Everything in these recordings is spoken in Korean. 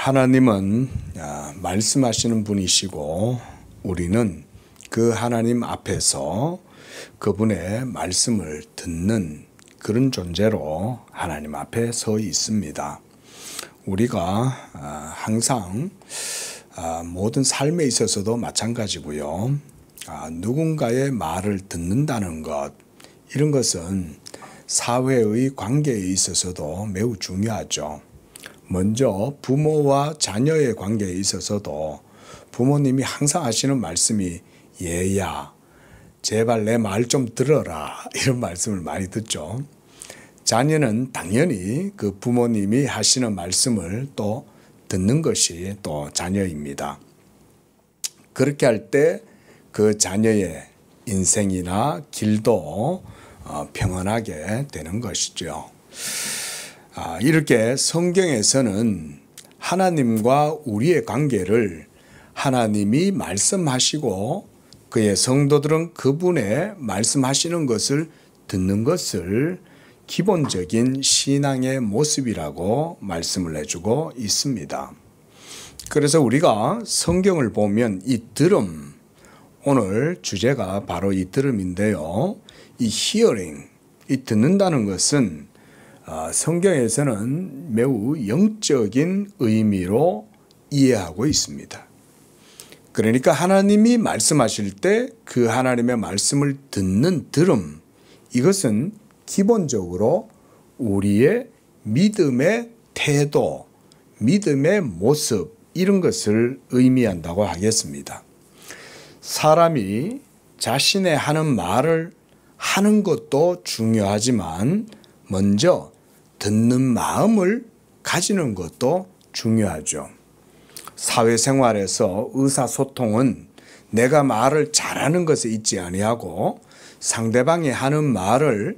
하나님은 말씀하시는 분이시고 우리는 그 하나님 앞에서 그분의 말씀을 듣는 그런 존재로 하나님 앞에 서 있습니다. 우리가 항상 모든 삶에 있어서도 마찬가지고요. 누군가의 말을 듣는다는 것, 이런 것은 사회의 관계에 있어서도 매우 중요하죠. 먼저 부모와 자녀의 관계에 있어서도 부모님이 항상 하시는 말씀이 얘야, 제발 내 말 좀 들어라, 이런 말씀을 많이 듣죠. 자녀는 당연히 그 부모님이 하시는 말씀을 또 듣는 것이 또 자녀입니다. 그렇게 할 때 그 자녀의 인생이나 길도 평안하게 되는 것이죠. 이렇게 성경에서는 하나님과 우리의 관계를 하나님이 말씀하시고 그의 성도들은 그분의 말씀하시는 것을 듣는 것을 기본적인 신앙의 모습이라고 말씀을 해주고 있습니다. 그래서 우리가 성경을 보면 이 들음, 오늘 주제가 바로 이 들음인데요. 이 hearing, 이 듣는다는 것은 성경에서는 매우 영적인 의미로 이해하고 있습니다. 그러니까 하나님이 말씀하실 때 그 하나님의 말씀을 듣는 들음, 이것은 기본적으로 우리의 믿음의 태도, 믿음의 모습, 이런 것을 의미한다고 하겠습니다. 사람이 자신의 하는 말을 하는 것도 중요하지만 먼저 듣는 마음을 가지는 것도 중요하죠. 사회생활에서 의사소통은 내가 말을 잘하는 것에 있지 아니하고 상대방이 하는 말을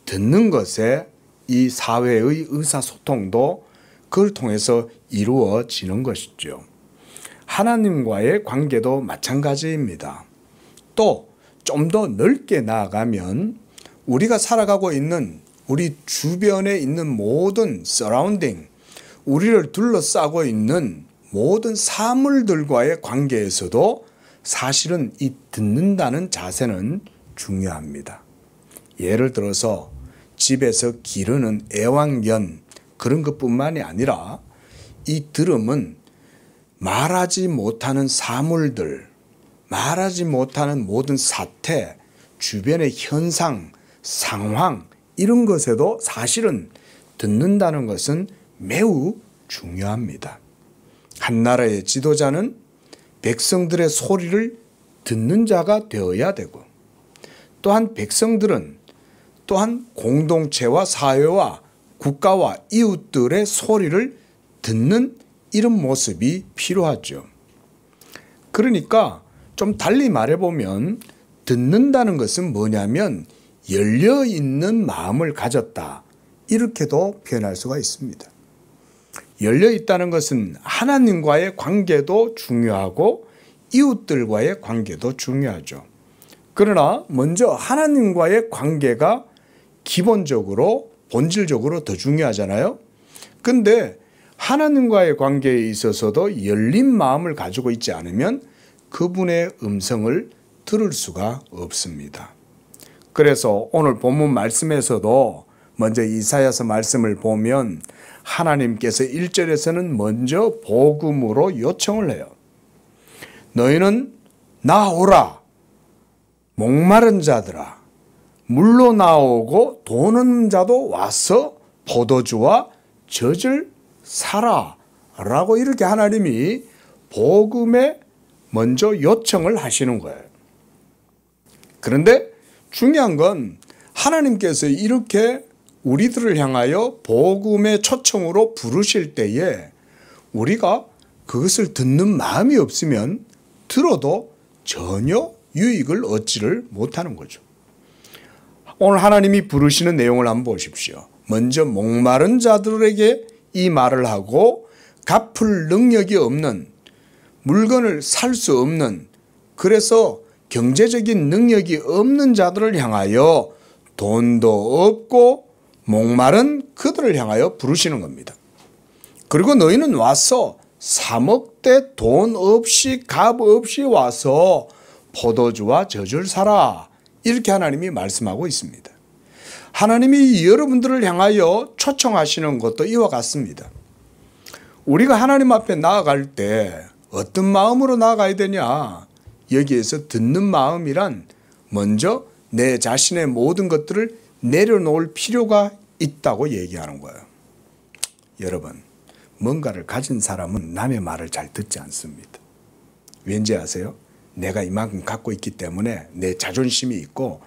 듣는 것에 이 사회의 의사소통도 그걸 통해서 이루어지는 것이죠. 하나님과의 관계도 마찬가지입니다. 또 좀 더 넓게 나아가면 우리가 살아가고 있는 우리 주변에 있는 모든 서라운딩, 우리를 둘러싸고 있는 모든 사물들과의 관계에서도 사실은 이 듣는다는 자세는 중요합니다. 예를 들어서 집에서 기르는 애완견, 그런 것뿐만이 아니라 이 들음은 말하지 못하는 사물들, 말하지 못하는 모든 사태, 주변의 현상, 상황, 이런 것에도 사실은 듣는다는 것은 매우 중요합니다. 한 나라의 지도자는 백성들의 소리를 듣는 자가 되어야 되고, 또한 백성들은 또한 공동체와 사회와 국가와 이웃들의 소리를 듣는 이런 모습이 필요하죠. 그러니까 좀 달리 말해보면 듣는다는 것은 뭐냐면 열려있는 마음을 가졌다, 이렇게도 표현할 수가 있습니다. 열려있다는 것은 하나님과의 관계도 중요하고 이웃들과의 관계도 중요하죠. 그러나 먼저 하나님과의 관계가 기본적으로 본질적으로 더 중요하잖아요. 근데 하나님과의 관계에 있어서도 열린 마음을 가지고 있지 않으면 그분의 음성을 들을 수가 없습니다. 그래서 오늘 본문 말씀에서도 먼저 이사야서 말씀을 보면 하나님께서 1절에서는 먼저 복음으로 요청을 해요. 너희는 나오라, 목마른 자들아, 물로 나오고 돈 없는 자도 와서 포도주와 젖을 사라, 라고 이렇게 하나님이 복음에 먼저 요청을 하시는 거예요. 그런데 중요한 건 하나님께서 이렇게 우리들을 향하여 복음의 초청으로 부르실 때에 우리가 그것을 듣는 마음이 없으면 들어도 전혀 유익을 얻지를 못하는 거죠. 오늘 하나님이 부르시는 내용을 한번 보십시오. 먼저 목마른 자들에게 이 말을 하고 갚을 능력이 없는, 물건을 살 수 없는, 그래서 경제적인 능력이 없는 자들을 향하여 돈도 없고 목마른 그들을 향하여 부르시는 겁니다. 그리고 너희는 와서 사 먹되 돈 없이 값 없이 와서 포도주와 젖을 사라. 이렇게 하나님이 말씀하고 있습니다. 하나님이 여러분들을 향하여 초청하시는 것도 이와 같습니다. 우리가 하나님 앞에 나아갈 때 어떤 마음으로 나아가야 되냐? 여기에서 듣는 마음이란 먼저 내 자신의 모든 것들을 내려놓을 필요가 있다고 얘기하는 거예요. 여러분, 뭔가를 가진 사람은 남의 말을 잘 듣지 않습니다. 왠지 아세요? 내가 이만큼 갖고 있기 때문에 내 자존심이 있고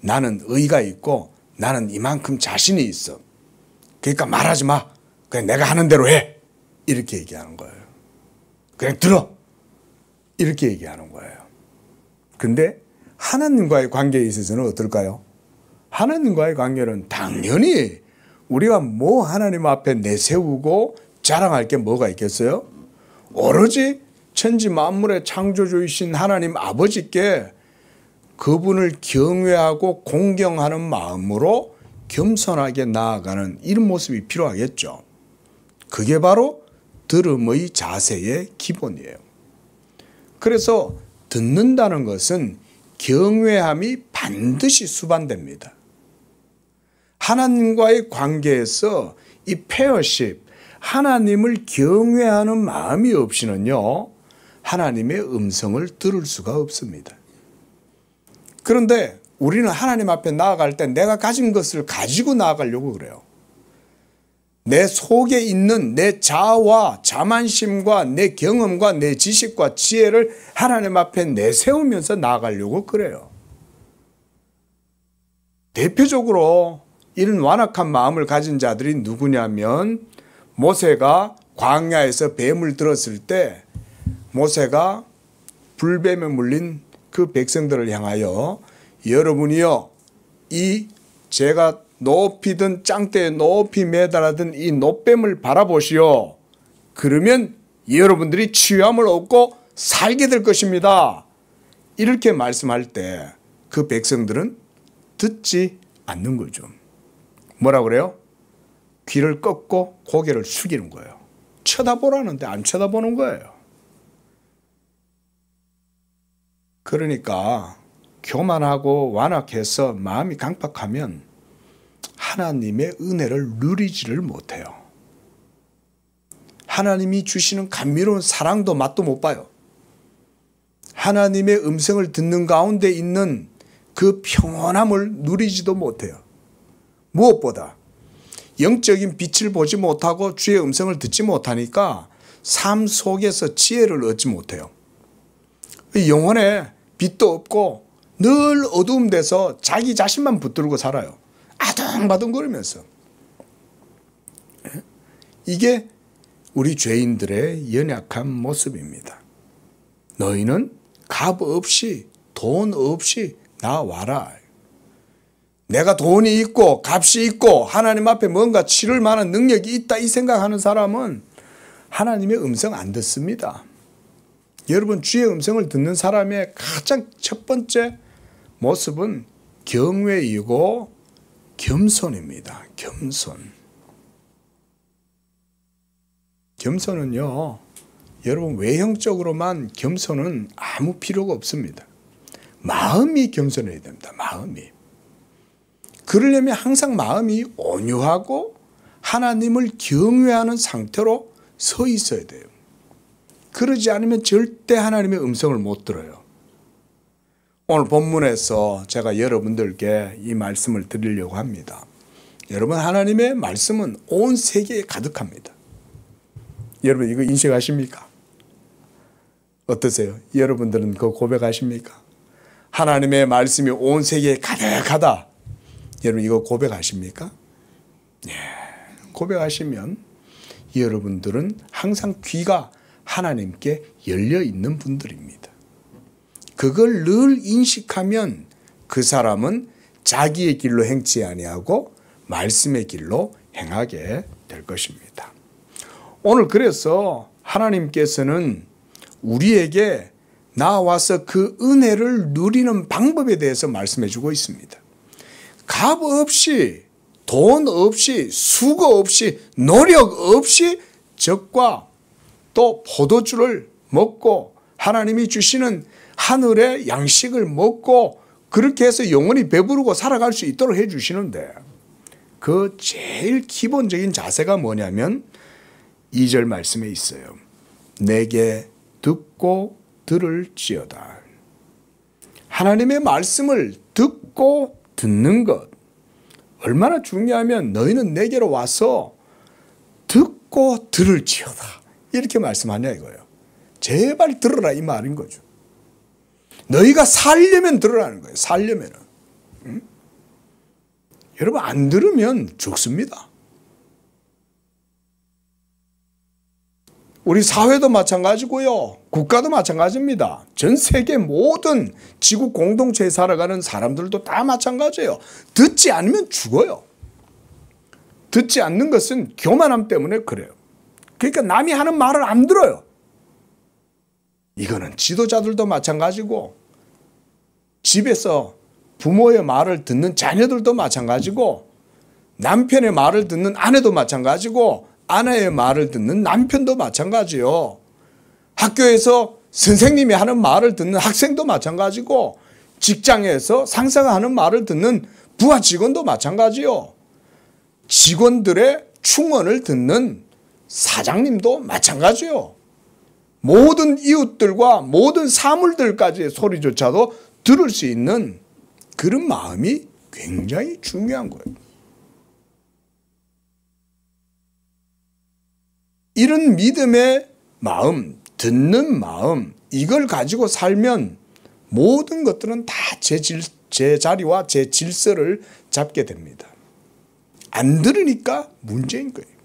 나는 의가 있고 나는 이만큼 자신이 있어. 그러니까 말하지 마. 그냥 내가 하는 대로 해. 이렇게 얘기하는 거예요. 그냥 들어. 이렇게 얘기하는 거예요. 근데 하나님과의 관계에 있어서는 어떨까요? 하나님과의 관계는 당연히 우리가 뭐 하나님 앞에 내세우고 자랑할 게 뭐가 있겠어요? 오로지 천지 만물의 창조주이신 하나님 아버지께 그분을 경외하고 공경하는 마음으로 겸손하게 나아가는 이런 모습이 필요하겠죠. 그게 바로 들음의 자세의 기본이에요. 그래서 듣는다는 것은 경외함이 반드시 수반됩니다. 하나님과의 관계에서 이 페어십, 하나님을 경외하는 마음이 없이는요, 하나님의 음성을 들을 수가 없습니다. 그런데 우리는 하나님 앞에 나아갈 때 내가 가진 것을 가지고 나아가려고 그래요. 내 속에 있는 내 자아와 자만심과 내 경험과 내 지식과 지혜를 하나님 앞에 내세우면서 나아가려고 그래요. 대표적으로 이런 완악한 마음을 가진 자들이 누구냐면 모세가 광야에서 뱀을 들었을 때 모세가 불뱀에 물린 그 백성들을 향하여 여러분이요, 이 제가 높이 든 짱대에 높이 매달아든 이 노뱀을 바라보시오. 그러면 여러분들이 치유함을 얻고 살게 될 것입니다. 이렇게 말씀할 때 그 백성들은 듣지 않는 거죠. 뭐라 그래요? 귀를 꺾고 고개를 숙이는 거예요. 쳐다보라는데 안 쳐다보는 거예요. 그러니까 교만하고 완악해서 마음이 강팍하면 하나님의 은혜를 누리지를 못해요. 하나님이 주시는 감미로운 사랑도 맛도 못 봐요. 하나님의 음성을 듣는 가운데 있는 그 평온함을 누리지도 못해요. 무엇보다 영적인 빛을 보지 못하고 주의 음성을 듣지 못하니까 삶 속에서 지혜를 얻지 못해요. 영혼에 빛도 없고 늘 어두움 돼서 자기 자신만 붙들고 살아요. 아둥바둥거리면서. 이게 우리 죄인들의 연약한 모습입니다. 너희는 값 없이 돈 없이 나와라. 내가 돈이 있고 값이 있고 하나님 앞에 뭔가 치를 만한 능력이 있다 이 생각하는 사람은 하나님의 음성 안 듣습니다. 여러분, 주의 음성을 듣는 사람의 가장 첫 번째 모습은 경외이고 겸손입니다. 겸손. 겸손은요, 여러분 외형적으로만 겸손은 아무 필요가 없습니다. 마음이 겸손해야 됩니다. 마음이. 그러려면 항상 마음이 온유하고 하나님을 경외하는 상태로 서 있어야 돼요. 그러지 않으면 절대 하나님의 음성을 못 들어요. 오늘 본문에서 제가 여러분들께 이 말씀을 드리려고 합니다. 여러분, 하나님의 말씀은 온 세계에 가득합니다. 여러분, 이거 인식하십니까? 어떠세요? 여러분들은 그거 고백하십니까? 하나님의 말씀이 온 세계에 가득하다. 여러분, 이거 고백하십니까? 예, 고백하시면 여러분들은 항상 귀가 하나님께 열려 있는 분들입니다. 그걸 늘 인식하면 그 사람은 자기의 길로 행치 아니하고 말씀의 길로 행하게 될 것입니다. 오늘 그래서 하나님께서는 우리에게 나와서 그 은혜를 누리는 방법에 대해서 말씀해 주고 있습니다. 값 없이, 돈 없이, 수고 없이, 노력 없이 적과 또 포도주를 먹고 하나님이 주시는 하늘의 양식을 먹고 그렇게 해서 영원히 배부르고 살아갈 수 있도록 해 주시는데 그 제일 기본적인 자세가 뭐냐면 2절 말씀에 있어요. 내게 듣고 들을지어다. 하나님의 말씀을 듣고 듣는 것 얼마나 중요하면 너희는 내게로 와서 듣고 들을지어다 이렇게 말씀하냐 이거예요. 제발 들어라 이 말인 거죠. 너희가 살려면 들으라는 거예요. 살려면은. 응? 여러분 안 들으면 죽습니다. 우리 사회도 마찬가지고요. 국가도 마찬가지입니다. 전 세계 모든 지구 공동체에 살아가는 사람들도 다 마찬가지예요. 듣지 않으면 죽어요. 듣지 않는 것은 교만함 때문에 그래요. 그러니까 남이 하는 말을 안 들어요. 이거는 지도자들도 마찬가지고 집에서 부모의 말을 듣는 자녀들도 마찬가지고 남편의 말을 듣는 아내도 마찬가지고 아내의 말을 듣는 남편도 마찬가지요. 학교에서 선생님이 하는 말을 듣는 학생도 마찬가지고 직장에서 상사가 하는 말을 듣는 부하 직원도 마찬가지요. 직원들의 충언을 듣는 사장님도 마찬가지요. 모든 이웃들과 모든 사물들까지의 소리조차도 들을 수 있는 그런 마음이 굉장히 중요한 거예요. 이런 믿음의 마음, 듣는 마음 이걸 가지고 살면 모든 것들은 다 제 자리와 제 질서를 잡게 됩니다. 안 들으니까 문제인 거예요.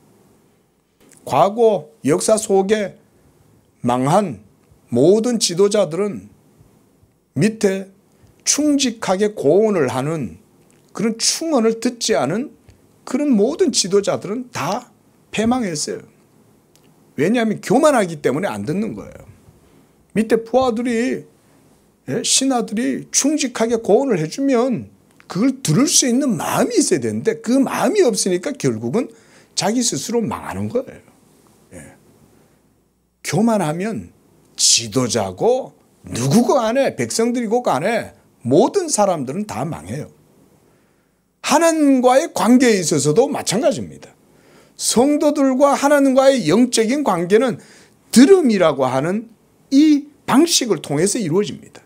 과거 역사 속에 망한 모든 지도자들은 밑에 충직하게 고언을 하는 그런 충언을 듣지 않은 그런 모든 지도자들은 다 패망했어요. 왜냐하면 교만하기 때문에 안 듣는 거예요. 밑에 부하들이 신하들이 충직하게 고언을 해주면 그걸 들을 수 있는 마음이 있어야 되는데 그 마음이 없으니까 결국은 자기 스스로 망하는 거예요. 교만하면 지도자고 누구고 간에 백성들이고 간에 모든 사람들은 다 망해요. 하나님과의 관계에 있어서도 마찬가지입니다. 성도들과 하나님과의 영적인 관계는 들음이라고 하는 이 방식을 통해서 이루어집니다.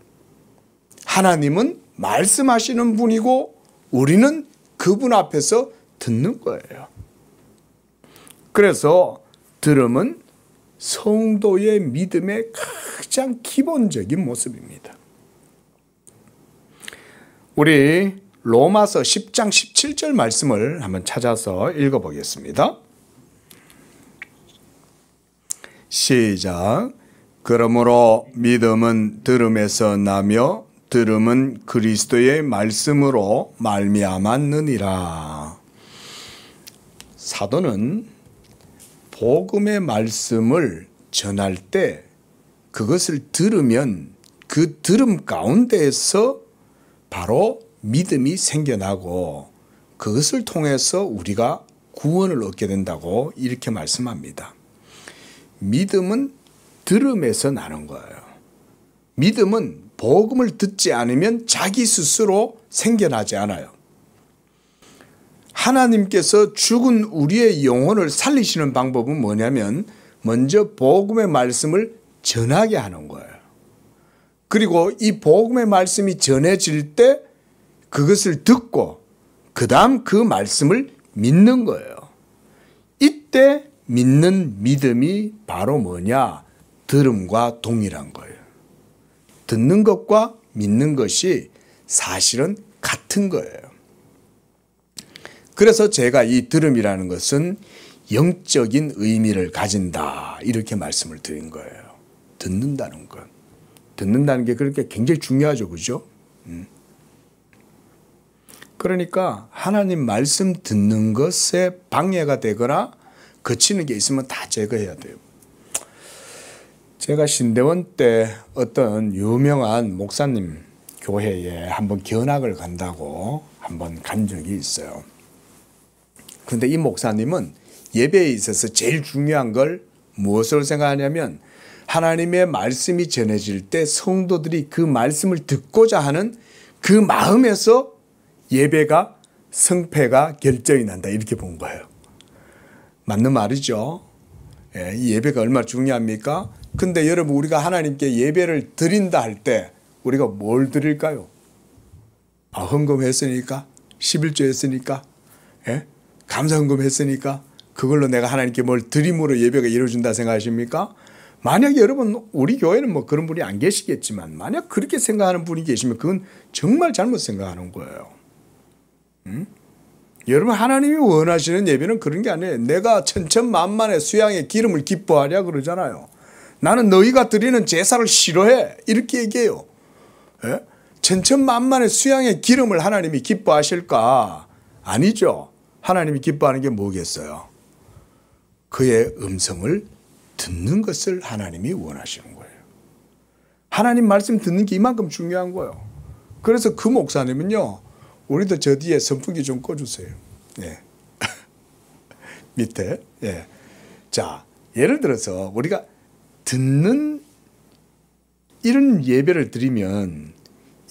하나님은 말씀하시는 분이고 우리는 그분 앞에서 듣는 거예요. 그래서 들음은 성도의 믿음의 가장 기본적인 모습입니다. 우리 로마서 10장 17절 말씀을 한번 찾아서 읽어보겠습니다. 시작. 그러므로 믿음은 들음에서 나며 들음은 그리스도의 말씀으로 말미암았느니라. 사도는 복음의 말씀을 전할 때 그것을 들으면 그 들음 가운데에서 바로 믿음이 생겨나고 그것을 통해서 우리가 구원을 얻게 된다고 이렇게 말씀합니다. 믿음은 들음에서 나는 거예요. 믿음은 복음을 듣지 않으면 자기 스스로 생겨나지 않아요. 하나님께서 죽은 우리의 영혼을 살리시는 방법은 뭐냐면 먼저 복음의 말씀을 전하게 하는 거예요. 그리고 이 복음의 말씀이 전해질 때 그것을 듣고 그 다음 그 말씀을 믿는 거예요. 이때 믿는 믿음이 바로 뭐냐? 들음과 동일한 거예요. 듣는 것과 믿는 것이 사실은 같은 거예요. 그래서 제가 이 들음이라는 것은 영적인 의미를 가진다 이렇게 말씀을 드린 거예요. 듣는다는 것. 듣는다는 게 그렇게 굉장히 중요하죠. 그죠? 그러니까 하나님 말씀 듣는 것에 방해가 되거나 거치는 게 있으면 다 제거해야 돼요. 제가 신대원 때 어떤 유명한 목사님 교회에 한번 견학을 간다고 한번 간 적이 있어요. 그런데 이 목사님은 예배에 있어서 제일 중요한 걸 무엇을 생각하냐면 하나님의 말씀이 전해질 때 성도들이 그 말씀을 듣고자 하는 그 마음에서 예배가 성패가 결정이 난다 이렇게 본 거예요. 맞는 말이죠. 예, 이 예배가 얼마나 중요합니까? 근데 여러분 우리가 하나님께 예배를 드린다 할 때 우리가 뭘 드릴까요? 헌금했으니까 11조 했으니까 예? 감사헌금 했으니까 그걸로 내가 하나님께 뭘 드림으로 예배가 이루어진다 생각하십니까? 만약에 여러분 우리 교회는 뭐 그런 분이 안 계시겠지만 만약 그렇게 생각하는 분이 계시면 그건 정말 잘못 생각하는 거예요. 여러분 하나님이 원하시는 예배는 그런 게 아니에요. 내가 천천만만의 수양의 기름을 기뻐하랴 그러잖아요. 나는 너희가 드리는 제사를 싫어해 이렇게 얘기해요. 예? 천천만만의 수양의 기름을 하나님이 기뻐하실까? 아니죠. 하나님이 기뻐하는 게 뭐겠어요? 그의 음성을 듣는 것을 하나님이 원하시는 거예요. 하나님 말씀 듣는 게 이만큼 중요한 거예요. 그래서 그 목사님은요. 우리도 저 뒤에 선풍기 좀 꺼주세요. 예. 밑에. 예. 자, 예를 들어서 우리가 듣는 이런 예배를 드리면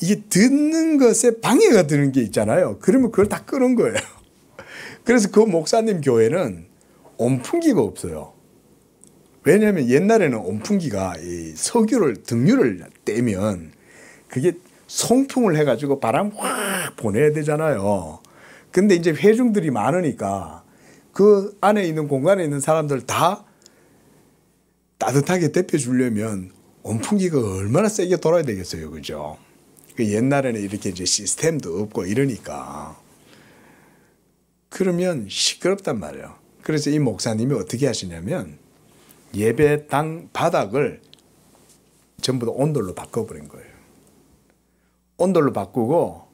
이게 듣는 것에 방해가 되는 게 있잖아요. 그러면 그걸 다 끄는 거예요. 그래서 그 목사님 교회는 온풍기가 없어요. 왜냐하면 옛날에는 온풍기가 이 석유를 등유를 떼면 그게 송풍을 해가지고 바람 확 보내야 되잖아요. 근데 이제 회중들이 많으니까 그 안에 있는 공간에 있는 사람들 다 따뜻하게 데펴주려면 온풍기가 얼마나 세게 돌아야 되겠어요. 그죠? 그 옛날에는 이렇게 이제 시스템도 없고 이러니까. 그러면 시끄럽단 말이에요. 그래서 이 목사님이 어떻게 하시냐면 예배당 바닥을 전부 다 온돌로 바꿔버린 거예요. 온돌로 바꾸고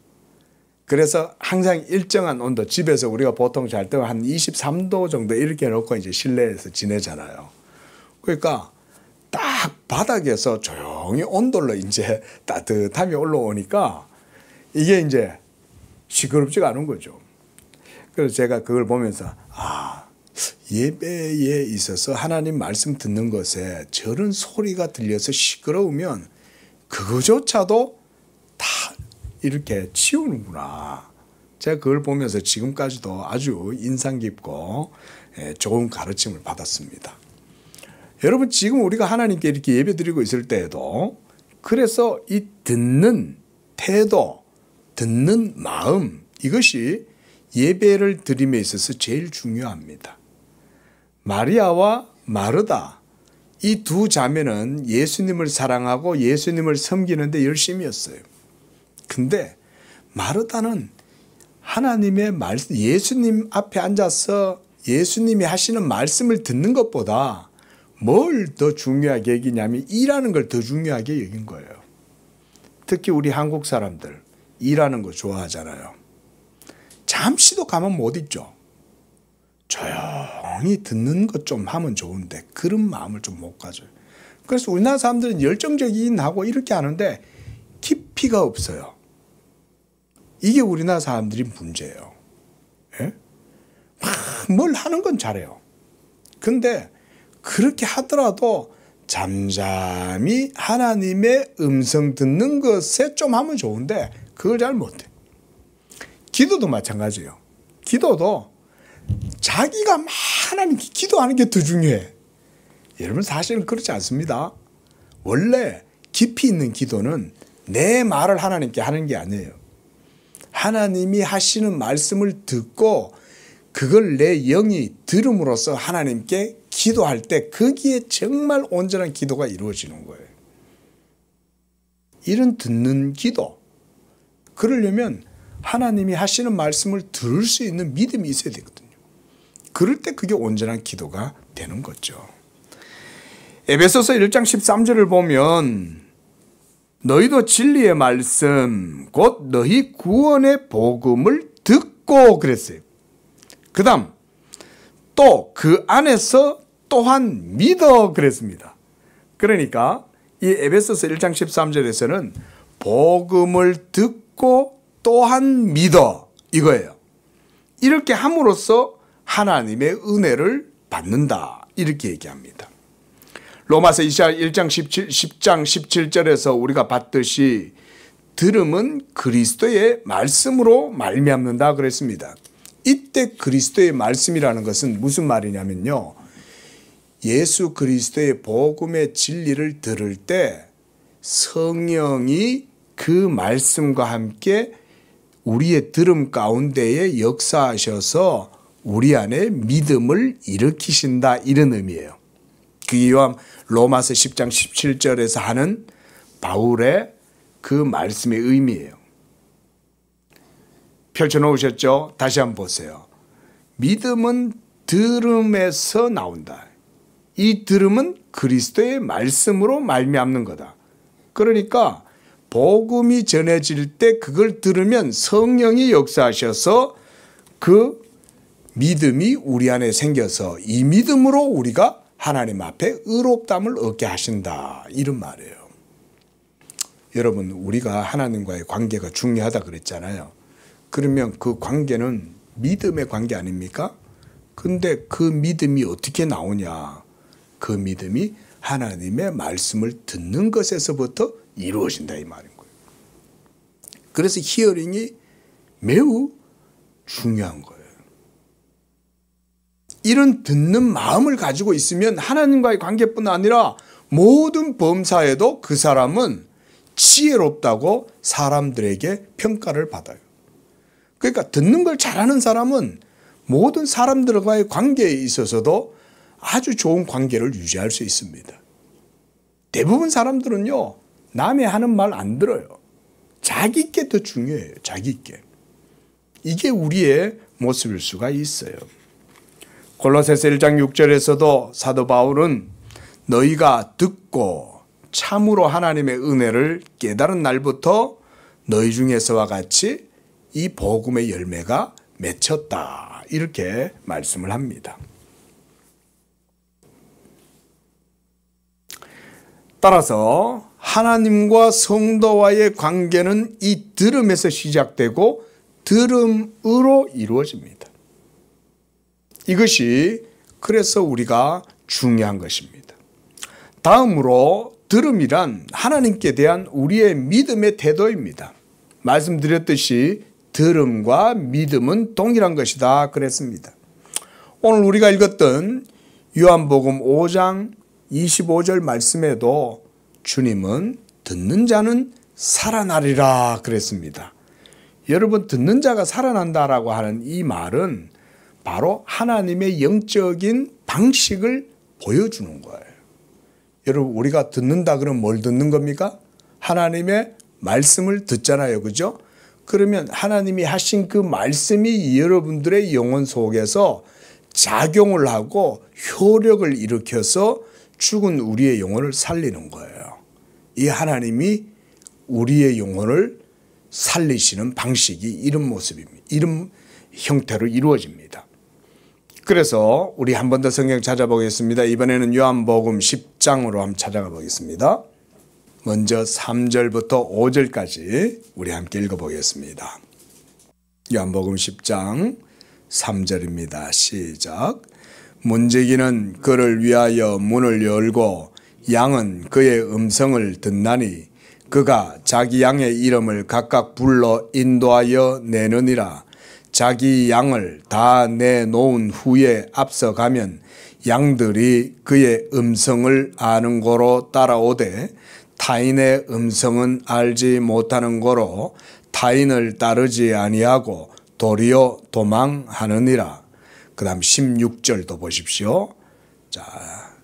그래서 항상 일정한 온도 집에서 우리가 보통 잘 때 한 23도 정도 이렇게 놓고 이제 실내에서 지내잖아요. 그러니까 딱 바닥에서 조용히 온돌로 이제 따뜻함이 올라오니까 이게 이제 시끄럽지가 않은 거죠. 그래서 제가 그걸 보면서 예배에 있어서 하나님 말씀 듣는 것에 저런 소리가 들려서 시끄러우면 그거조차도 다 이렇게 치우는구나. 제가 그걸 보면서 지금까지도 아주 인상 깊고 좋은 가르침을 받았습니다. 여러분 지금 우리가 하나님께 이렇게 예배 드리고 있을 때에도 그래서 이 듣는 태도, 듣는 마음 이것이 예배를 드림에 있어서 제일 중요합니다. 마리아와 마르다 이 두 자매는 예수님을 사랑하고 예수님을 섬기는데 열심이었어요. 근데 마르다는 하나님의 말씀, 예수님 앞에 앉아서 예수님이 하시는 말씀을 듣는 것보다 뭘 더 중요하게 여기냐면 일하는 걸 더 중요하게 여긴 거예요. 특히 우리 한국 사람들 일하는 거 좋아하잖아요. 잠시도 가만 못 있죠. 조용히 듣는 것 좀 하면 좋은데 그런 마음을 좀 못 가져요. 그래서 우리나라 사람들은 열정적이긴 하고 이렇게 하는데 깊이가 없어요. 이게 우리나라 사람들이 문제예요. 예? 뭘 하는 건 잘해요. 근데 그렇게 하더라도 잠잠히 하나님의 음성 듣는 것에 좀 하면 좋은데 그걸 잘 못해. 기도도 마찬가지예요. 기도도 자기가 막 하나님께 기도하는 게 더 중요해. 여러분 사실은 그렇지 않습니다. 원래 깊이 있는 기도는 내 말을 하나님께 하는 게 아니에요. 하나님이 하시는 말씀을 듣고 그걸 내 영이 들음으로써 하나님께 기도할 때 거기에 정말 온전한 기도가 이루어지는 거예요. 이런 듣는 기도. 그러려면 하나님이 하시는 말씀을 들을 수 있는 믿음이 있어야 되거든요. 그럴 때 그게 온전한 기도가 되는 거죠. 에베소서 1장 13절을 보면 너희도 진리의 말씀 곧 너희 구원의 복음을 듣고 그랬어요. 그 다음 또 그 안에서 또한 믿어 그랬습니다. 그러니까 이 에베소서 1장 13절에서는 복음을 듣고 또한 믿어 이거예요. 이렇게 함으로써 하나님의 은혜를 받는다 이렇게 얘기합니다. 로마서 1장 10장 17절에서 우리가 봤듯이 들음은 그리스도의 말씀으로 말미암는다 그랬습니다. 이때 그리스도의 말씀이라는 것은 무슨 말이냐면요. 예수 그리스도의 복음의 진리를 들을 때 성령이 그 말씀과 함께 우리의 들음 가운데에 역사하셔서 우리 안에 믿음을 일으키신다 이런 의미예요. 그게 로마서 10장 17절에서 하는 바울의 그 말씀의 의미예요. 펼쳐놓으셨죠? 다시 한번 보세요. 믿음은 들음에서 나온다. 이 들음은 그리스도의 말씀으로 말미암는 거다. 그러니까 복음이 전해질 때 그걸 들으면 성령이 역사하셔서 그 믿음이 우리 안에 생겨서 이 믿음으로 우리가 하나님 앞에 의롭다함을 얻게 하신다. 이런 말이에요. 여러분, 우리가 하나님과의 관계가 중요하다 그랬잖아요. 그러면 그 관계는 믿음의 관계 아닙니까? 근데 그 믿음이 어떻게 나오냐? 그 믿음이 하나님의 말씀을 듣는 것에서부터 이루어진다 이 말인 거예요. 그래서 히어링이 매우 중요한 거예요. 이런 듣는 마음을 가지고 있으면 하나님과의 관계뿐 아니라 모든 범사에도 그 사람은 지혜롭다고 사람들에게 평가를 받아요. 그러니까 듣는 걸 잘하는 사람은 모든 사람들과의 관계에 있어서도 아주 좋은 관계를 유지할 수 있습니다. 대부분 사람들은요, 남의 하는 말 안 들어요. 자기께 더 중요해요. 자기께. 이게 우리의 모습일 수가 있어요. 골로새서 1장 6절에서도 사도 바울은 너희가 듣고 참으로 하나님의 은혜를 깨달은 날부터 너희 중에서와 같이 이 복음의 열매가 맺혔다. 이렇게 말씀을 합니다. 따라서 하나님과 성도와의 관계는 이 들음에서 시작되고 들음으로 이루어집니다. 이것이 그래서 우리가 중요한 것입니다. 다음으로 들음이란 하나님께 대한 우리의 믿음의 태도입니다. 말씀드렸듯이 들음과 믿음은 동일한 것이다 그랬습니다. 오늘 우리가 읽었던 요한복음 5장 25절 말씀에도 주님은 듣는 자는 살아나리라 그랬습니다. 여러분, 듣는 자가 살아난다라고 하는 이 말은 바로 하나님의 영적인 방식을 보여주는 거예요. 여러분, 우리가 듣는다 그러면 뭘 듣는 겁니까? 하나님의 말씀을 듣잖아요. 그죠? 그러면 하나님이 하신 그 말씀이 여러분들의 영혼 속에서 작용을 하고 효력을 일으켜서 죽은 우리의 영혼을 살리는 거예요. 이 하나님이 우리의 영혼을 살리시는 방식이 이런 모습입니다. 이런 형태로 이루어집니다. 그래서 우리 한 번 더 성경 찾아보겠습니다. 이번에는 요한복음 10장으로 한번 찾아가 보겠습니다. 먼저 3절부터 5절까지 우리 함께 읽어보겠습니다. 요한복음 10장 3절입니다. 시작. 문지기는 그를 위하여 문을 열고 양은 그의 음성을 듣나니 그가 자기 양의 이름을 각각 불러 인도하여 내느니라. 자기 양을 다 내놓은 후에 앞서가면 양들이 그의 음성을 아는 거로 따라오되 타인의 음성은 알지 못하는 거로 타인을 따르지 아니하고 도리어 도망하느니라. 그 다음 16절도 보십시오. 자,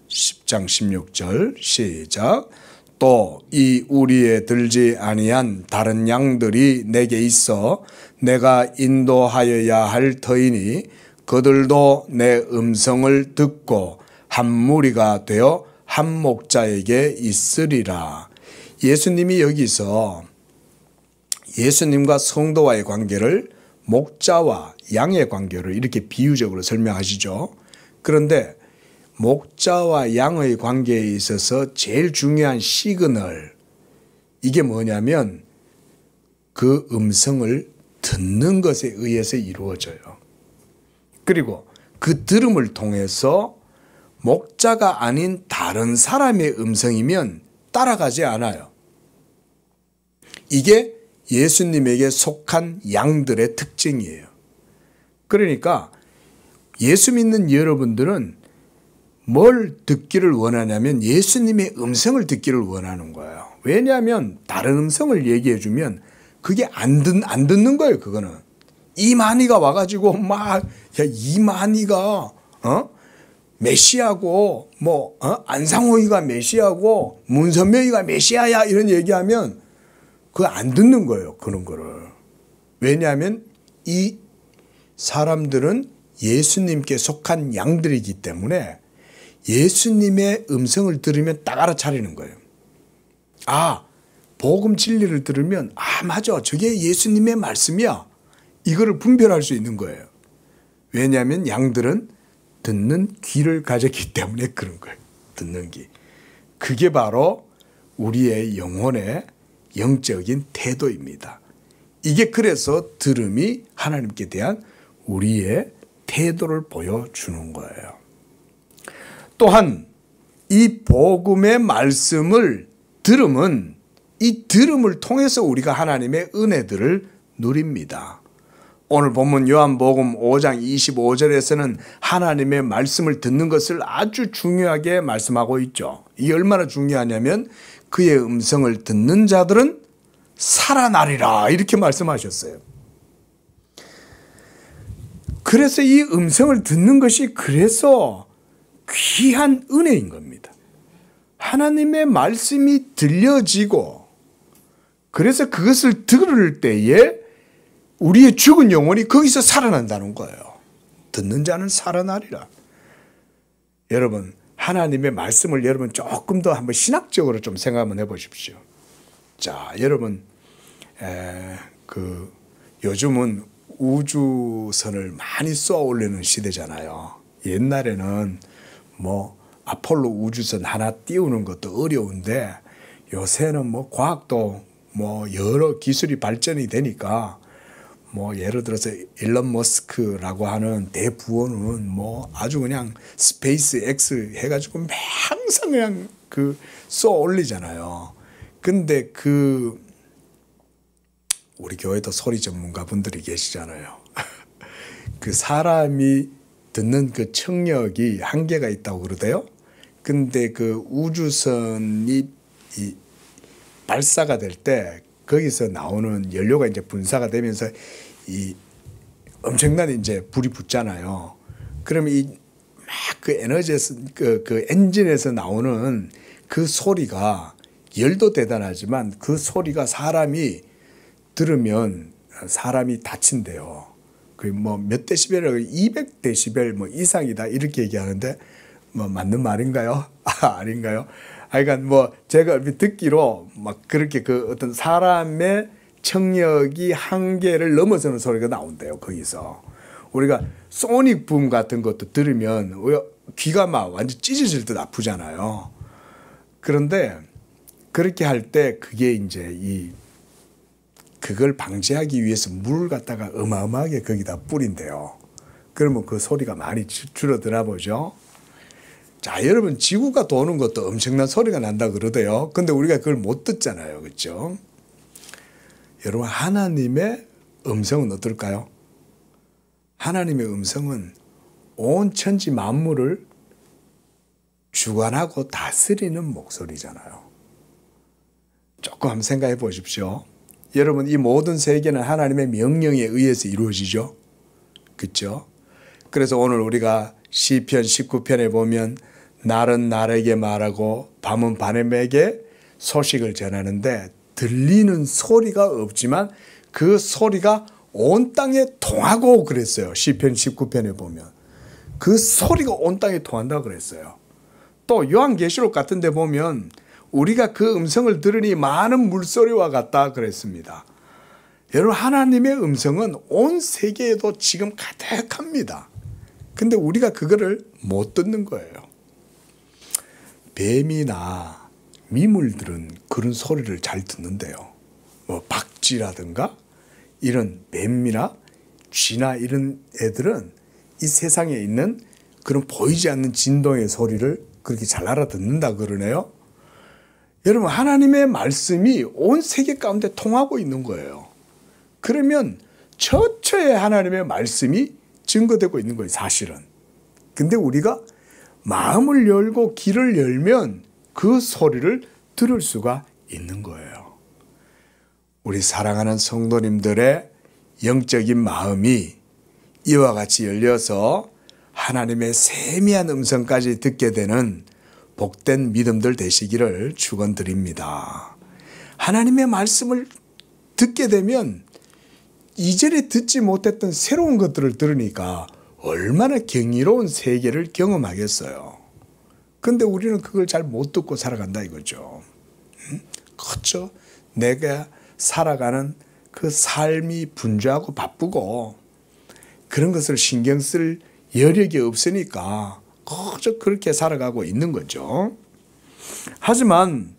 10장 16절 시작. 또 이 우리에 들지 아니한 다른 양들이 내게 있어 내가 인도하여야 할 터이니 그들도 내 음성을 듣고 한 무리가 되어 한 목자에게 있으리라. 예수님이 여기서 예수님과 성도와의 관계를 목자와 양의 관계로 이렇게 비유적으로 설명하시죠. 그런데 목자와 양의 관계에 있어서 제일 중요한 시그널, 이게 뭐냐면 그 음성을 듣는 것에 의해서 이루어져요. 그리고 그 들음을 통해서 목자가 아닌 다른 사람의 음성이면 따라가지 않아요. 이게 예수님에게 속한 양들의 특징이에요. 그러니까 예수 믿는 여러분들은 뭘 듣기를 원하냐면 예수님의 음성을 듣기를 원하는 거예요. 왜냐하면 다른 음성을 얘기해 주면 그게 안 듣는 거예요. 그거는 이만희가 와가지고 막 야, 이만희가 메시아고 안상호이가 메시아고 문선명이가 메시아야 이런 얘기하면 그거 안 듣는 거예요. 그런 거를. 왜냐하면 이 사람들은 예수님께 속한 양들이기 때문에 예수님의 음성을 들으면 딱 알아차리는 거예요. 아, 복음 진리를 들으면 맞아, 저게 예수님의 말씀이야. 이거를 분별할 수 있는 거예요. 왜냐하면 양들은 듣는 귀를 가졌기 때문에 그런 거예요. 듣는 귀. 그게 바로 우리의 영혼의 영적인 태도입니다. 이게 그래서 들음이 하나님께 대한 우리의 태도를 보여주는 거예요. 또한 이 복음의 말씀을 들음은 이 들음을 통해서 우리가 하나님의 은혜들을 누립니다. 오늘 본문 요한복음 5장 25절에서는 하나님의 말씀을 듣는 것을 아주 중요하게 말씀하고 있죠. 이게 얼마나 중요하냐면 그의 음성을 듣는 자들은 살아나리라 이렇게 말씀하셨어요. 그래서 이 음성을 듣는 것이 그래서 귀한 은혜인 겁니다. 하나님의 말씀이 들려지고 그래서 그것을 들을 때에 우리의 죽은 영혼이 거기서 살아난다는 거예요. 듣는 자는 살아나리라. 여러분 하나님의 말씀을 여러분 조금 더 한번 신학적으로 좀 생각 한번 해보십시오. 자, 여러분 요즘은 우주선을 많이 쏘아 올리는 시대잖아요. 옛날에는 아폴로 우주선 하나 띄우는 것도 어려운데 요새는 과학도 여러 기술이 발전이 되니까 예를 들어서 일론 머스크라고 하는 대부원은 아주 그냥 스페이스 X 해가지고 항상 그냥 쏘아 올리잖아요. 근데 우리 교회도 소리 전문가 분들이 계시잖아요. 그 사람이 듣는 그 청력이 한계가 있다고 그러대요. 근데 그 우주선이 발사가 될 때 거기서 나오는 연료가 이제 분사가 되면서 이 엄청난 이제 불이 붙잖아요. 그러면 그 에너지에서 그 엔진에서 나오는 그 소리가 열도 대단하지만 그 소리가 사람이 들으면 사람이 다친대요. 그 몇 데시벨이라고 200데시벨 이상이다 이렇게 얘기하는데 맞는 말인가요? 아닌가요? 그러니까 제가 듣기로 그렇게 어떤 사람의 청력이 한계를 넘어서는 소리가 나온대요. 거기서 우리가 소닉 붐 같은 것도 들으면 귀가 완전 찢어질 듯 아프잖아요. 그런데 그렇게 할 때 그게 이제 그걸 방지하기 위해서 물을 갖다가 어마어마하게 거기다 뿌린대요. 그러면 그 소리가 많이 줄어드나 보죠. 자, 여러분 지구가 도는 것도 엄청난 소리가 난다 그러대요. 근데 우리가 그걸 못 듣잖아요. 그렇죠? 여러분 하나님의 음성은 어떨까요? 하나님의 음성은 온 천지 만물을 주관하고 다스리는 목소리잖아요. 조금 한번 생각해 보십시오. 여러분 이 모든 세계는 하나님의 명령에 의해서 이루어지죠. 그렇죠? 그래서 오늘 우리가 시편 19편에 보면 날은 날에게 말하고 밤은 밤에게 소식을 전하는데 들리는 소리가 없지만 그 소리가 온 땅에 통하고 그랬어요. 시편 19편에 보면 그 소리가 온 땅에 통한다고 그랬어요. 또 요한계시록 같은 데 보면 우리가 그 음성을 들으니 많은 물소리와 같다 그랬습니다. 여러분 하나님의 음성은 온 세계에도 지금 가득합니다. 근데 우리가 그거를 못 듣는 거예요. 뱀이나 미물들은 그런 소리를 잘 듣는데요. 박쥐라든가 이런 뱀이나 쥐나 이런 애들은 이 세상에 있는 그런 보이지 않는 진동의 소리를 그렇게 잘 알아듣는다 그러네요. 여러분, 하나님의 말씀이 온 세계 가운데 통하고 있는 거예요. 그러면 처처에 하나님의 말씀이 증거되고 있는 거예요, 사실은. 근데 우리가 마음을 열고 귀를 열면 그 소리를 들을 수가 있는 거예요. 우리 사랑하는 성도님들의 영적인 마음이 이와 같이 열려서 하나님의 세미한 음성까지 듣게 되는 복된 믿음들 되시기를 축원드립니다. 하나님의 말씀을 듣게 되면 이전에 듣지 못했던 새로운 것들을 들으니까 얼마나 경이로운 세계를 경험하겠어요. 근데 우리는 그걸 잘 못 듣고 살아간다 이거죠. 그렇죠. 내가 살아가는 그 삶이 분주하고 바쁘고 그런 것을 신경 쓸 여력이 없으니까 그저 그렇게 살아가고 있는 거죠. 하지만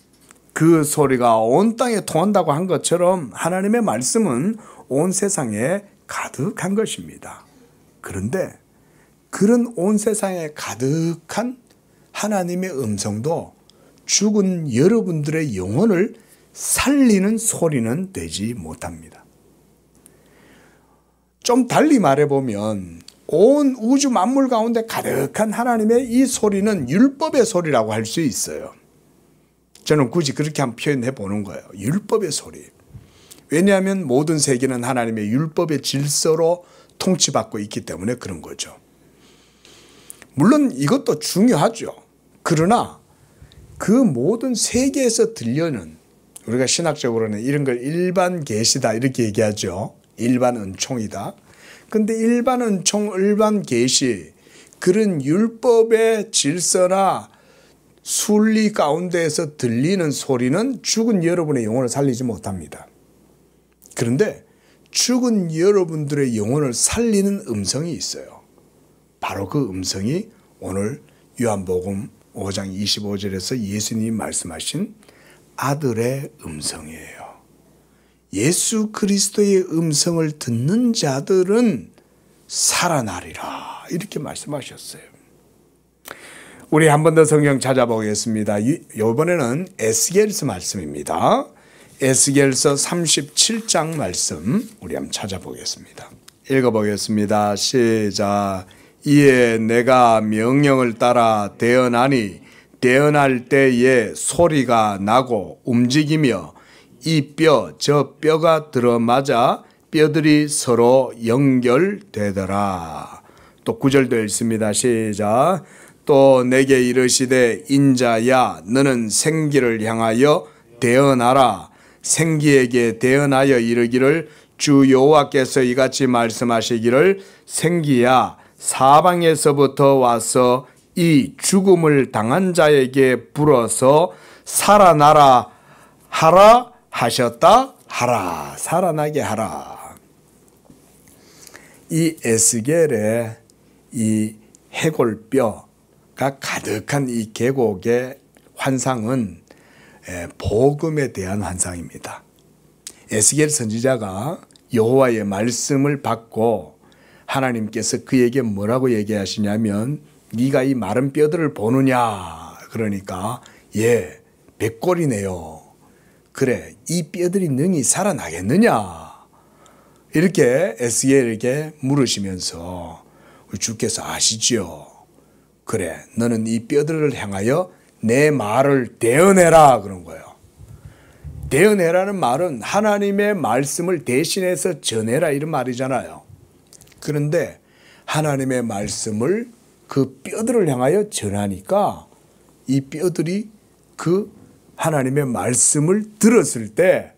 그 소리가 온 땅에 통한다고 한 것처럼 하나님의 말씀은 온 세상에 가득한 것입니다. 그런데 그런 온 세상에 가득한 하나님의 음성도 죽은 여러분들의 영혼을 살리는 소리는 되지 못합니다. 좀 달리 말해보면 온 우주 만물 가운데 가득한 하나님의 이 소리는 율법의 소리라고 할 수 있어요. 저는 굳이 그렇게 한번 표현해 보는 거예요. 율법의 소리. 왜냐하면 모든 세계는 하나님의 율법의 질서로 통치받고 있기 때문에 그런 거죠. 물론 이것도 중요하죠. 그러나 그 모든 세계에서 들려는, 우리가 신학적으로는 이런 걸 일반 계시다 이렇게 얘기하죠. 일반 은총이다. 근데 일반 은총, 일반 계시, 그런 율법의 질서나 순리 가운데에서 들리는 소리는 죽은 여러분의 영혼을 살리지 못합니다. 그런데 죽은 여러분들의 영혼을 살리는 음성이 있어요. 바로 그 음성이 오늘 요한복음 5장 25절에서 예수님이 말씀하신 아들의 음성이에요. 예수 그리스도의 음성을 듣는 자들은 살아나리라 이렇게 말씀하셨어요. 우리 한 번 더 성경 찾아보겠습니다. 이번에는 에스겔서 말씀입니다. 에스겔서 37장 말씀 우리 한번 찾아보겠습니다. 읽어보겠습니다. 시작. 이에 내가 명령을 따라 대언하니 대언할 때에 소리가 나고 움직이며 이 뼈 저 뼈가 들어맞아 뼈들이 서로 연결되더라. 또 9절도 읽습니다. 시작. 또 내게 이르시되 인자야 너는 생기를 향하여 대언하라. 생기에게 대언하여 이르기를 주 여호와께서 이같이 말씀하시기를 생기야 사방에서부터 와서 이 죽음을 당한 자에게 불어서 살아나라 하라 하셨다 하라. 살아나게 하라. 이 에스겔의 이 해골뼈가 가득한 이 계곡의 환상은 복음에 대한 환상입니다. 에스겔 선지자가 여호와의 말씀을 받고 하나님께서 그에게 뭐라고 얘기하시냐면 네가 이 마른 뼈들을 보느냐. 그러니까 예, 백골이네요. 그래, 이 뼈들이 능히 살아나겠느냐. 이렇게 에스겔에게 물으시면서 주께서 아시지요. 그래, 너는 이 뼈들을 향하여 내 말을 대언해라 그런 거예요. 대언해라는 말은 하나님의 말씀을 대신해서 전해라 이런 말이잖아요. 그런데 하나님의 말씀을 그 뼈들을 향하여 전하니까 이 뼈들이 그 하나님의 말씀을 들었을 때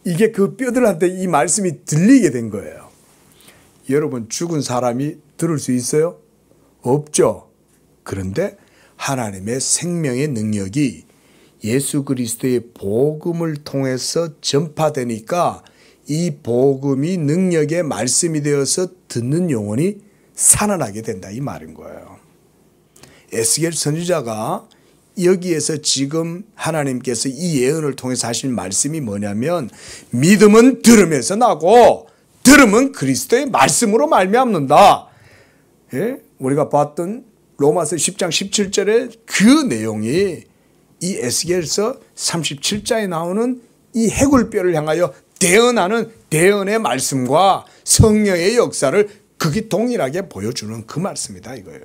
이게 그 뼈들한테 이 말씀이 들리게 된 거예요. 여러분, 죽은 사람이 들을 수 있어요? 없죠. 그런데 하나님의 생명의 능력이 예수 그리스도의 복음을 통해서 전파되니까 이 복음이 능력의 말씀이 되어서 듣는 영혼이 살아나게 된다 이 말인 거예요. 에스겔 선지자가 여기에서 지금 하나님께서 이 예언을 통해서 하신 말씀이 뭐냐면 믿음은 들음에서 나고 들음은 그리스도의 말씀으로 말미암는다. 예? 우리가 봤던 로마서 10장 17절에 그 내용이 이 에스겔서 37장에 나오는 이 해골뼈를 향하여 대언하는 대언의 말씀과 성령의 역사를 극이 동일하게 보여주는 그 말씀이다 이거예요.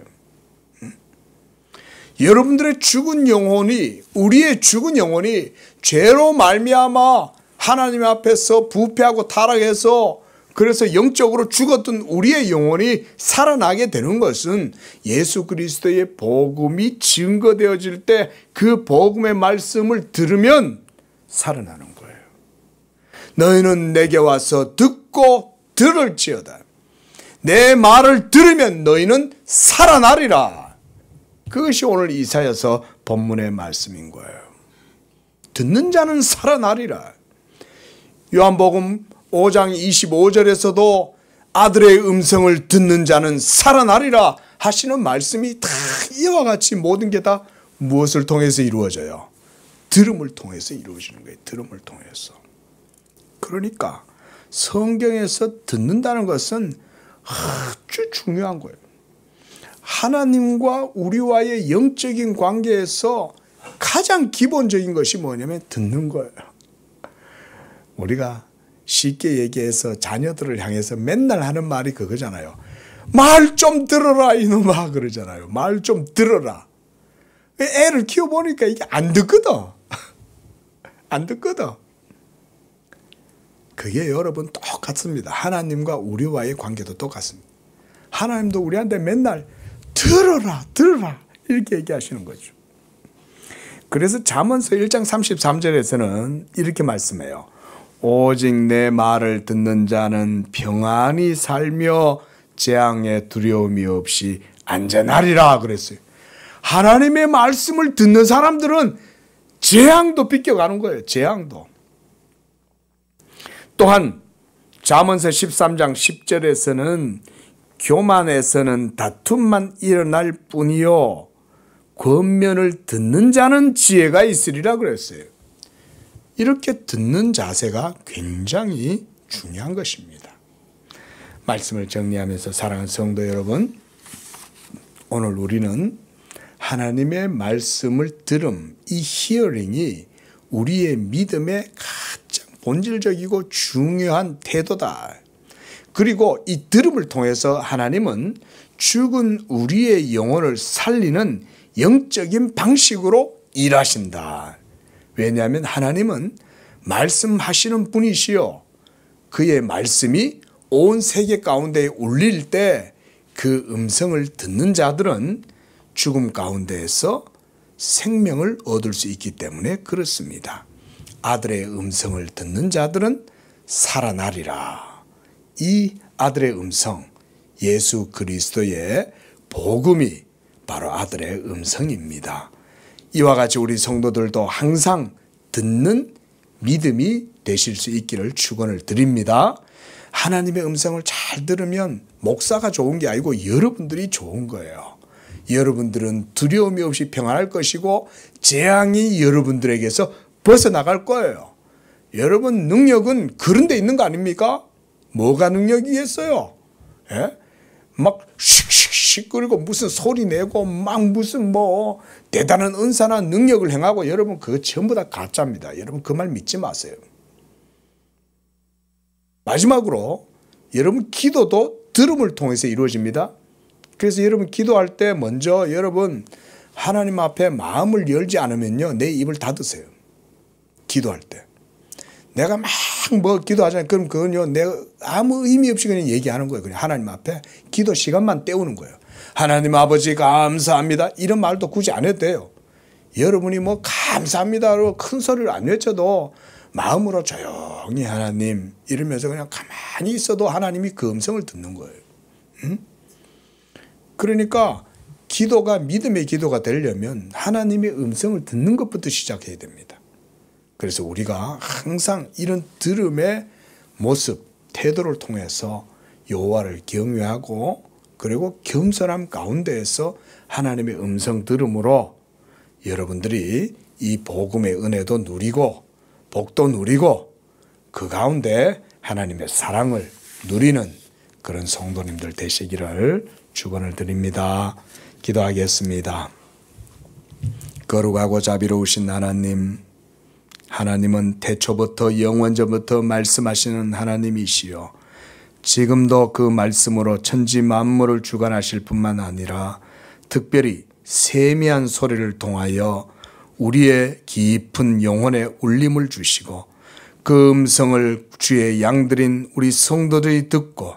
여러분들의 죽은 영혼이, 우리의 죽은 영혼이 죄로 말미암아 하나님 앞에서 부패하고 타락해서 그래서 영적으로 죽었던 우리의 영혼이 살아나게 되는 것은 예수 그리스도의 복음이 증거되어질 때 그 복음의 말씀을 들으면 살아나는 거예요. 너희는 내게 와서 듣고 들을지어다. 내 말을 들으면 너희는 살아나리라. 그것이 오늘 이사야서 본문의 말씀인 거예요. 듣는 자는 살아나리라. 요한복음 5장 25절에서도 아들의 음성을 듣는 자는 살아나리라 하시는 말씀이 다 이와 같이 모든 게 다 무엇을 통해서 이루어져요? 들음을 통해서 이루어지는 거예요. 들음을 통해서. 그러니까 성경에서 듣는다는 것은 아주 중요한 거예요. 하나님과 우리와의 영적인 관계에서 가장 기본적인 것이 뭐냐면 듣는 거예요. 우리가 쉽게 얘기해서 자녀들을 향해서 맨날 하는 말이 그거잖아요. 말 좀 들어라 이놈아 그러잖아요. 말 좀 들어라. 애를 키워보니까 이게 안 듣거든. 안 듣거든. 그게 여러분 똑같습니다. 하나님과 우리와의 관계도 똑같습니다. 하나님도 우리한테 맨날 들어라 들어라 이렇게 얘기하시는 거죠. 그래서 잠언서 1장 33절에서는 이렇게 말씀해요. 오직 내 말을 듣는 자는 평안히 살며 재앙의 두려움이 없이 안전하리라 그랬어요. 하나님의 말씀을 듣는 사람들은 재앙도 비껴가는 거예요. 재앙도. 또한 잠언서 13장 10절에서는 교만에서는 다툼만 일어날 뿐이요 권면을 듣는 자는 지혜가 있으리라 그랬어요. 이렇게 듣는 자세가 굉장히 중요한 것입니다. 말씀을 정리하면서 사랑하는 성도 여러분, 오늘 우리는 하나님의 말씀을 들음, 이 히어링이 우리의 믿음의 가장 본질적이고 중요한 태도다. 그리고 이 들음을 통해서 하나님은 죽은 우리의 영혼을 살리는 영적인 방식으로 일하신다. 왜냐하면 하나님은 말씀하시는 분이시요 그의 말씀이 온 세계 가운데 울릴 때 그 음성을 듣는 자들은 죽음 가운데에서 생명을 얻을 수 있기 때문에 그렇습니다. 아들의 음성을 듣는 자들은 살아나리라. 이 아들의 음성, 예수 그리스도의 복음이 바로 아들의 음성입니다. 이와 같이 우리 성도들도 항상 듣는 믿음이 되실 수 있기를 축원을 드립니다. 하나님의 음성을 잘 들으면 목사가 좋은 게 아니고 여러분들이 좋은 거예요. 여러분들은 두려움이 없이 평안할 것이고 재앙이 여러분들에게서 벗어나갈 거예요. 여러분 능력은 그런 데 있는 거 아닙니까? 뭐가 능력이겠어요? 예? 막 씩씩씩 그리고 무슨 소리 내고 막 무슨 뭐 대단한 은사나 능력을 행하고 여러분 그거 전부 다 가짜입니다. 여러분 그 말 믿지 마세요. 마지막으로 여러분 기도도 들음을 통해서 이루어집니다. 그래서 여러분 기도할 때 먼저 여러분 하나님 앞에 마음을 열지 않으면요 내 입을 닫으세요. 기도할 때. 내가 막 뭐 기도하잖아요. 그럼 그건요 내가 아무 의미 없이 그냥 얘기하는 거예요. 그냥 하나님 앞에 기도 시간만 때우는 거예요. 하나님 아버지 감사합니다. 이런 말도 굳이 안 해도 돼요. 여러분이 뭐 감사합니다로 큰 소리를 안 외쳐도 마음으로 조용히 하나님 이러면서 그냥 가만히 있어도 하나님이 그 음성을 듣는 거예요. 응? 그러니까 기도가 믿음의 기도가 되려면 하나님의 음성을 듣는 것부터 시작해야 됩니다. 그래서 우리가 항상 이런 들음의 모습, 태도를 통해서 여호와를 경외하고 그리고 겸손함 가운데에서 하나님의 음성 들음으로 여러분들이 이 복음의 은혜도 누리고 복도 누리고 그 가운데 하나님의 사랑을 누리는 그런 성도님들 되시기를 축원을 드립니다. 기도하겠습니다. 거룩하고 자비로우신 하나님, 하나님은 태초부터 영원전부터 말씀하시는 하나님이시요 지금도 그 말씀으로 천지 만물을 주관하실 뿐만 아니라 특별히 세미한 소리를 통하여 우리의 깊은 영혼에 울림을 주시고 그 음성을 주의 양들인 우리 성도들이 듣고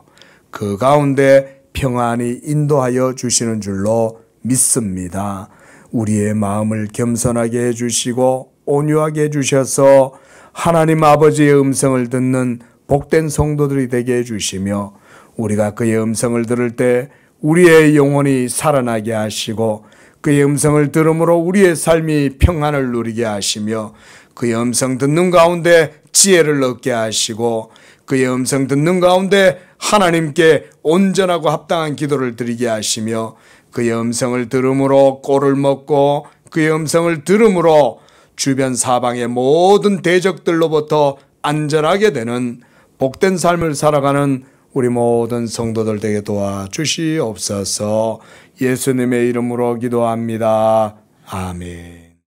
그 가운데 평안히 인도하여 주시는 줄로 믿습니다. 우리의 마음을 겸손하게 해주시고 온유하게 해주셔서 하나님 아버지의 음성을 듣는 복된 성도들이 되게 해주시며 우리가 그의 음성을 들을 때 우리의 영혼이 살아나게 하시고 그의 음성을 들음으로 우리의 삶이 평안을 누리게 하시며 그의 음성 듣는 가운데 지혜를 얻게 하시고 그의 음성 듣는 가운데 하나님께 온전하고 합당한 기도를 드리게 하시며 그의 음성을 들음으로 꼴을 먹고 그의 음성을 들음으로 주변 사방의 모든 대적들로부터 안전하게 되는 복된 삶을 살아가는 우리 모든 성도들 되게 도와주시옵소서. 예수님의 이름으로 기도합니다. 아멘.